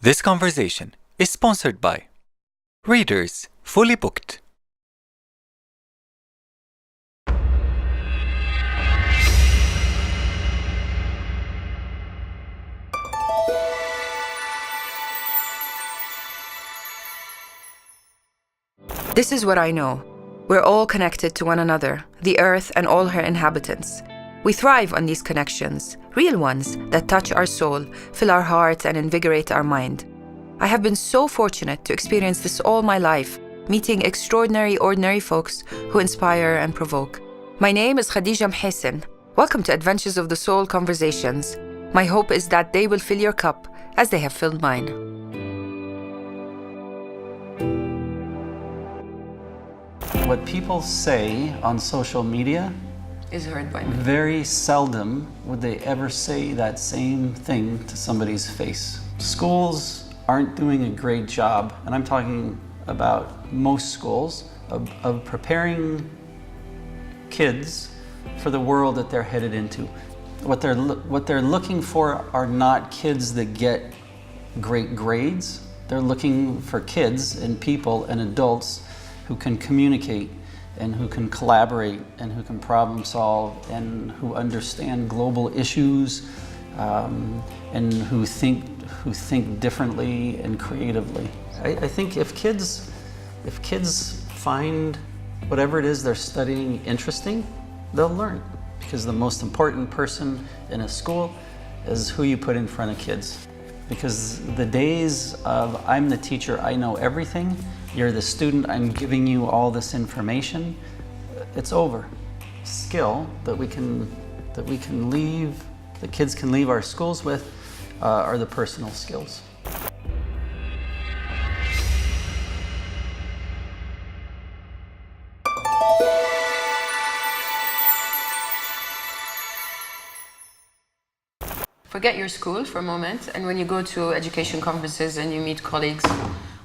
This conversation is sponsored by Readers Fully Booked. This is what I know. We're all connected to one another, the earth and all her inhabitants. We thrive on these connections, real ones that touch our soul, fill our hearts, and invigorate our mind. I have been so fortunate to experience this all my life, meeting extraordinary, ordinary folks who inspire and provoke. My name is Khadija Muhaisen. Welcome to Adventures of the Soul Conversations. My hope is that they will fill your cup as they have filled mine. What people say on social media Is heard by me. very seldom would they ever say that same thing to somebody's face. Schools aren't doing a great job, and I'm talking about most schools, of preparing kids for the world that they're headed into. What they're looking for are not kids that get great grades. They're looking for kids and people and adults who can communicate and who can collaborate and who can problem solve and who understand global issues and who think differently and creatively. I think if kids find whatever it is they're studying interesting, they'll learn, because the most important person in a school is who you put in front of kids. Because the days of I'm the teacher, I know everything, you're the student, I'm giving you all this information, it's over. Skill that we can leave, the kids can leave our schools with, are the personal skills. Forget your school for a moment, and when you go to education conferences and you meet colleagues,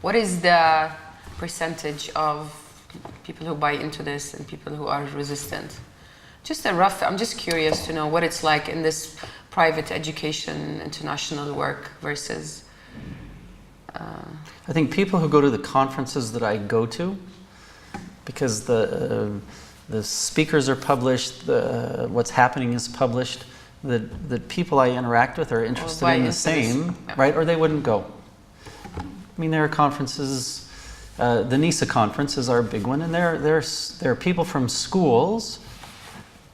what is the percentage of people who buy into this and people who are resistant? Just a rough, I'm just curious to know what it's like in this private education, international work versus... I think people who go to the conferences that I go to, because the speakers are published, what's happening is published, the people I interact with are interested in the same, right? Or they wouldn't go. I mean, there are conferences, the NISA conference is our big one, and there are people from schools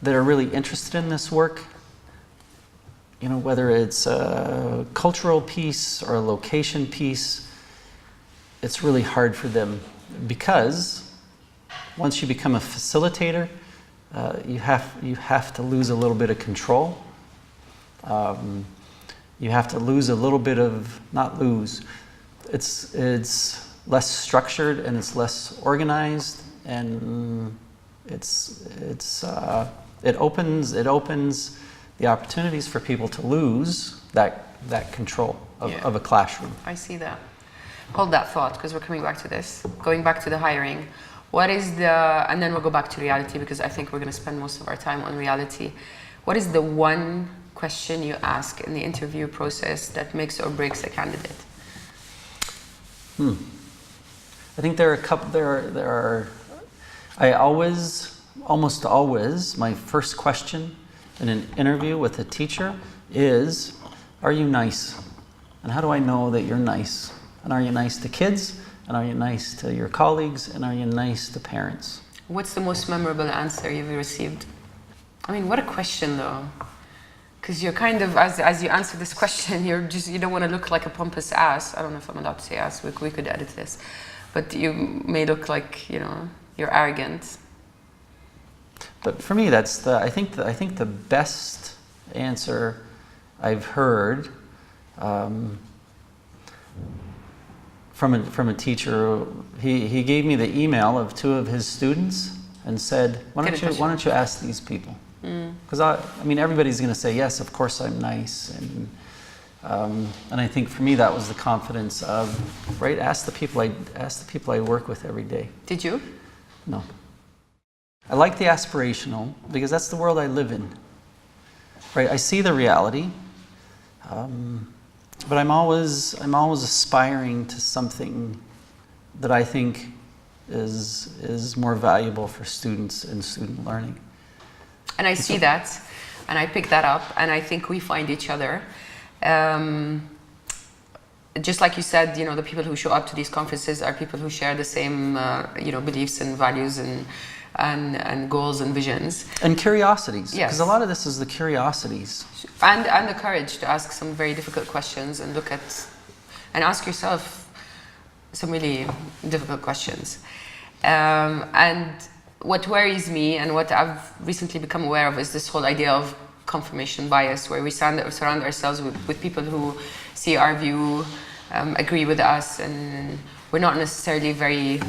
that are really interested in this work. You know, whether it's a cultural piece or a location piece, it's really hard for them, because once you become a facilitator, you have to lose a little bit of control. You have to lose a little bit of, not lose, it's less structured and it's less organized, and it opens the opportunities for people to lose that control of a classroom. I see that. Hold that thought, because we're coming back to this. Going back to the hiring, what is and then we'll go back to reality, because I think we're going to spend most of our time on reality. What is the one question you ask in the interview process that makes or breaks a candidate? I think there are a couple. Almost always, my first question in an interview with a teacher is, are you nice? And how do I know that you're nice? And are you nice to kids? And are you nice to your colleagues? And are you nice to parents? What's the most memorable answer you've received? I mean, what a question, though. Because you're kind of, as you answer this question, you don't want to look like a pompous ass. I don't know if I'm allowed to say ass. We could edit this. But you may look like, you're arrogant. But for me, that's I think the best answer I've heard from a teacher. He gave me the email of two of his students and said, why don't you ask these people? Because I mean, everybody's going to say, yes, of course I'm nice, and I think for me that was the confidence of, right, ask the people I work with every day. Did you? No. I like the aspirational, because that's the world I live in. Right, I see the reality. But I'm always aspiring to something that I think is more valuable for students and student learning. And I see that, and I pick that up, and I think we find each other. Just like you said, you know, the people who show up to these conferences are people who share the same, you know, beliefs and values and goals and visions. And curiosities. Yes. Because a lot of this is the curiosities. And the courage to ask some very difficult questions and look at, and ask yourself some really difficult questions. And what worries me and what I've recently become aware of is this whole idea of confirmation bias, where we surround ourselves with people who see our view, agree with us, and we're not necessarily very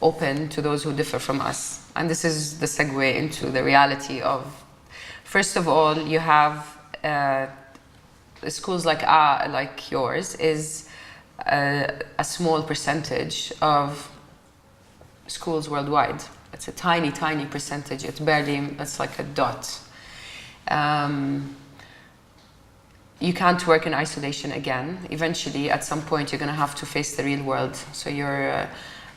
open to those who differ from us. And this is the segue into the reality of, first of all, you have schools like yours is a small percentage of schools worldwide. It's a tiny, tiny percentage. It's like a dot. You can't work in isolation again. Eventually, at some point, you're going to have to face the real world. So you're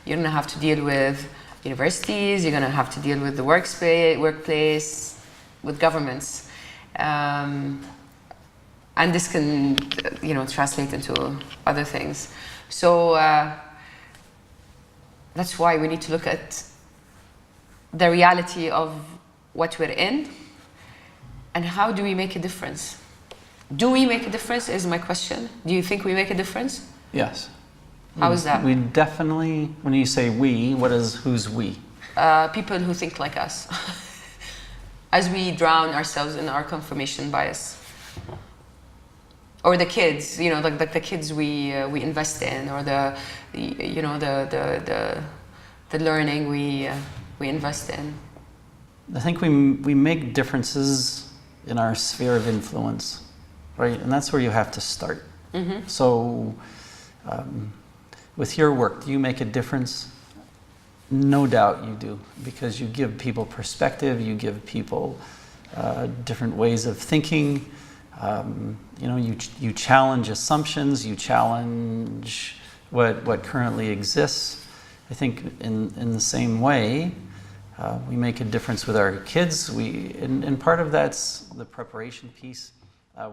going to have to deal with universities. You're going to have to deal with the workplace, with governments, and this can, you know, translate into other things. So that's why we need to look at the reality of what we're in, and how do we make a difference? Do we make a difference is my question. Do you think we make a difference? Yes. How is that? We definitely, when you say we, who's we? People who think like us. As we drown ourselves in our confirmation bias. Or the kids, you know, like the kids we invest in, or the learning we invest in. I think we make differences in our sphere of influence, right? And that's where you have to start. Mm-hmm. So with your work, do you make a difference? No doubt you do, because you give people perspective, you give people different ways of thinking. You know, you challenge assumptions, you challenge what currently exists. I think in the same way, we make a difference with our kids. And part of that's the preparation piece.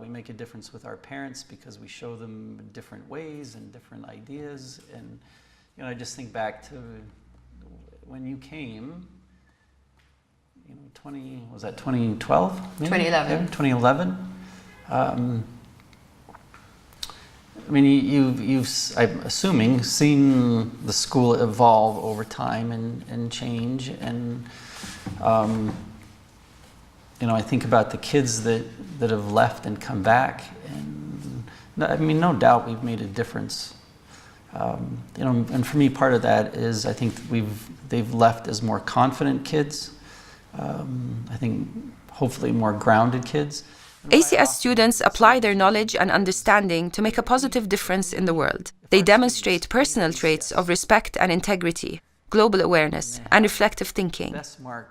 We make a difference with our parents because we show them different ways and different ideas. And you know, I just think back to when you came. You know, 2012? Maybe? 2011. Yeah, 2011. I mean, you've, I'm assuming, seen the school evolve over time and change. And, you know, I think about the kids that have left and come back. And, I mean, no doubt we've made a difference. You know, and for me, part of that is I think they've left as more confident kids. I think hopefully more grounded kids. ACS students apply their knowledge and understanding to make a positive difference in the world. They demonstrate personal traits of respect and integrity, global awareness, and reflective thinking.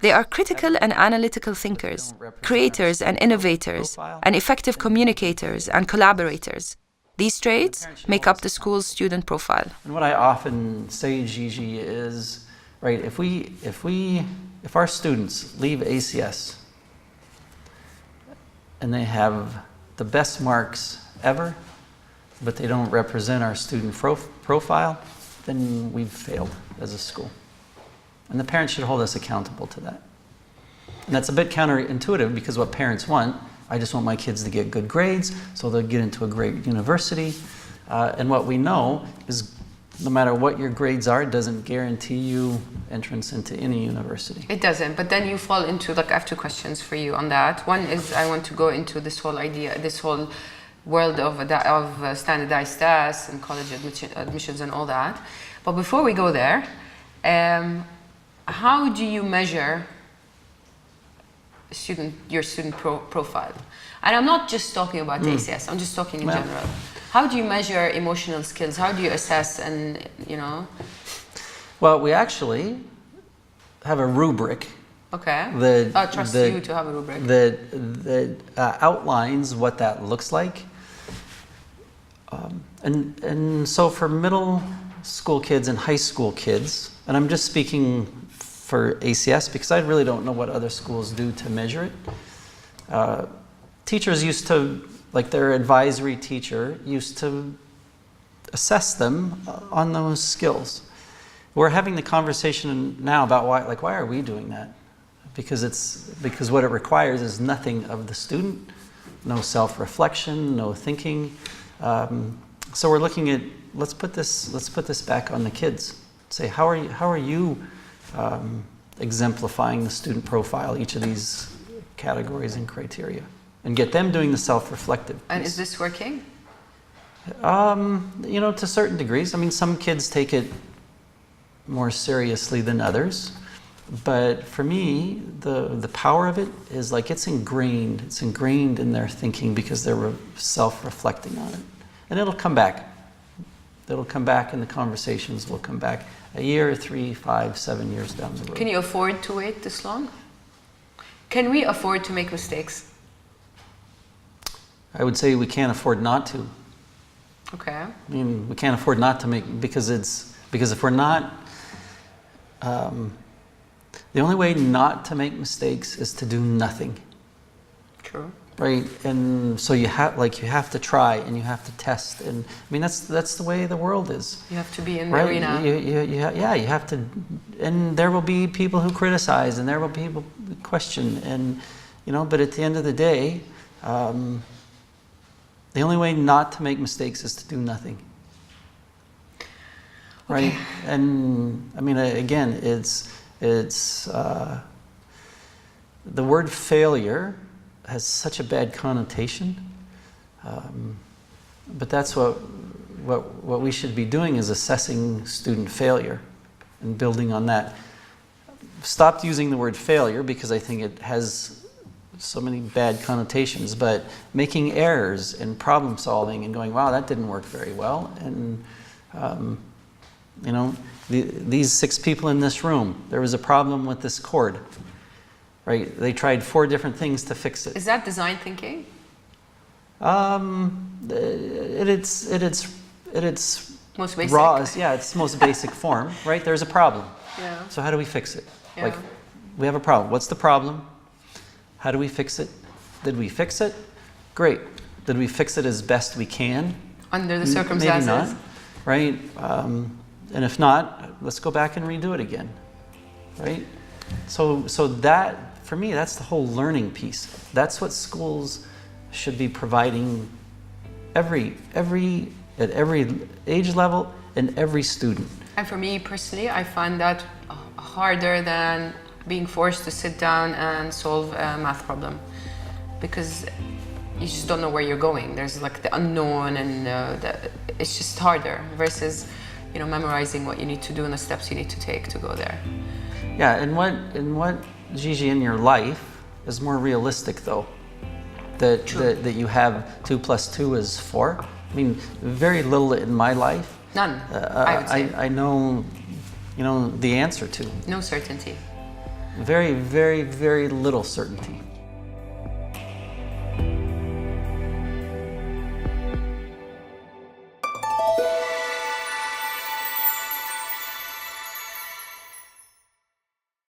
They are critical and analytical thinkers, creators and innovators, and effective communicators and collaborators. These traits make up the school's student profile. And what I often say, Gigi, is, right, if our students leave ACS and they have the best marks ever, but they don't represent our student profile, then we've failed as a school. And the parents should hold us accountable to that. And that's a bit counterintuitive, because what parents want, I just want my kids to get good grades so they'll get into a great university. And what we know is no matter what your grades are, it doesn't guarantee you entrance into any university. It doesn't, but then you fall into, like, I have two questions for you on that. One is I want to go into this whole idea, this whole world of standardized tests and college admissions and all that. But before we go there, how do you measure your student profile? And I'm not just talking about ACS, I'm just talking in general. How do you measure emotional skills? How do you assess and, you know? Well, we actually have a rubric. Okay. I trust you to have a rubric. That outlines what that looks like. And so for middle school kids and high school kids, and I'm just speaking for ACS because I really don't know what other schools do to measure it. Teachers used to, like their advisory teacher, used to assess them on those skills. We're having the conversation now about why are we doing that? Because what it requires is nothing of the student, no self-reflection, no thinking. So we're looking at let's put this back on the kids. Say how are you exemplifying the student profile, each of these categories and criteria, and get them doing the self-reflective piece. And is this working? To certain degrees. I mean, some kids take it more seriously than others, but for me, the power of it is like it's ingrained in their thinking because they're self-reflecting on it, and it'll come back. It'll come back, and the conversations will come back a year, 3, 5, 7 years down the road. Can you afford to wait this long? Can we afford to make mistakes? I would say we can't afford not to. Okay. I mean, we can't afford not to make, because if we're not, the only way not to make mistakes is to do nothing. True. Right, and so you have to try and you have to test, and I mean that's the way the world is. You have to be in right? the arena. You have to, and there will be people who criticize, and there will be people who question, and but at the end of the day, the only way not to make mistakes is to do nothing. Right, Okay. and I mean again, it's the word failure has such a bad connotation, but that's what we should be doing is assessing student failure and building on that. Stopped using the word failure because I think it has so many bad connotations, but making errors and problem solving and going, wow, that didn't work very well, and these 6 people in this room, there was a problem with this chord. Right, they tried 4 different things to fix it. Is that design thinking? It's Most basic. raw. Yeah, it's most basic form. Right, there's a problem. Yeah. So how do we fix it? Yeah. Like, we have a problem. What's the problem? How do we fix it? Did we fix it? Great. Did we fix it as best we can? Under the circumstances. Maybe not. Right, and if not, let's go back and redo it again. Right. So that, for me, that's the whole learning piece. That's what schools should be providing at every age level and every student. And for me personally, I find that harder than being forced to sit down and solve a math problem, because you just don't know where you're going. There's like the unknown, and it's just harder versus memorizing what you need to do and the steps you need to take to go there. Yeah, and what Gigi, in your life is more realistic though, that you have 2 + 2 is 4. I mean, very little in my life. None, I would say. I know, the answer to. No certainty. Very, very, very little certainty.